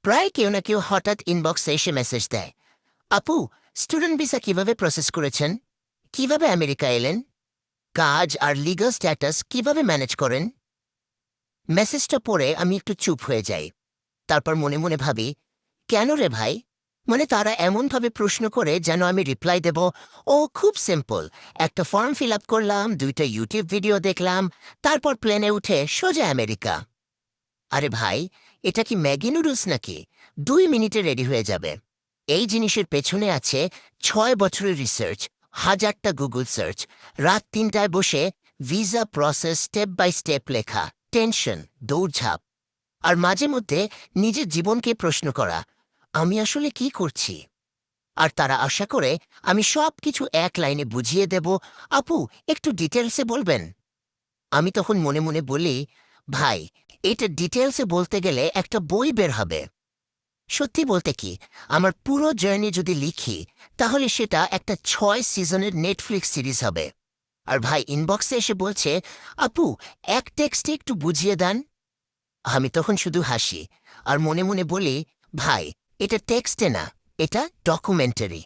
প্রায় কেউ না কেউ হঠাৎ ইনবক্সে এসে মেসেজ দেয়, আপু, স্টুডেন্ট ভিসা কিভাবে প্রসেস করেছেন, কিভাবে আমেরিকা এলেন, কাজ আর লিগাল স্ট্যাটাস কিভাবে ম্যানেজ করেন। মেসেজটা পড়ে আমি একটু চুপ হয়ে যাই। তারপর মনে মনে ভাবি, কেন রে ভাই? মানে তারা এমনভাবে প্রশ্ন করে যেন আমি রিপ্লাই দেব, ও খুব সিম্পল, একটা ফর্ম ফিল আপ করলাম, 2টা ইউটিউব ভিডিও দেখলাম, তারপর প্লেনে উঠে সোজা আমেরিকা। আরে ভাই, এটা কি ম্যাগি নুডলস নাকি? 2 মিনিটে রেডি হয়ে যাবে। এই জিনিসের পেছনে আছে 6 বছরের রিসার্চ, হাজারটা গুগল সার্চ, রাত 3টায় বসে visa process step by step লেখা, টেনশন, দৌড়ঝাঁপ, আর মাঝে মধ্যে নিজের জীবনকে প্রশ্ন করা, আমি আসলে কি করছি? আর তারা আশা করে আমি সব কিছু এক লাইনে বুঝিয়ে দেব, আপু একটু ডিটেলসে বলবেন। আমি তখন মনে মনে বলি, ভাই, এটা ডিটেলসে বলতে গেলে একটা বই বের হবে। সত্যি বলতে কি, আমার পুরো জার্নি যদি লিখি, তাহলে সেটা একটা 6 সিজনের নেটফ্লিক্স সিরিজ হবে। আর ভাই ইনবক্সে এসে বলছে, আপু এক টেক্সটে একটু বুঝিয়ে দেন। আমি তখন শুধু হাসি আর মনে মনে বলি, ভাই, এটা টেক্সটে না, এটা ডকুমেন্টারি।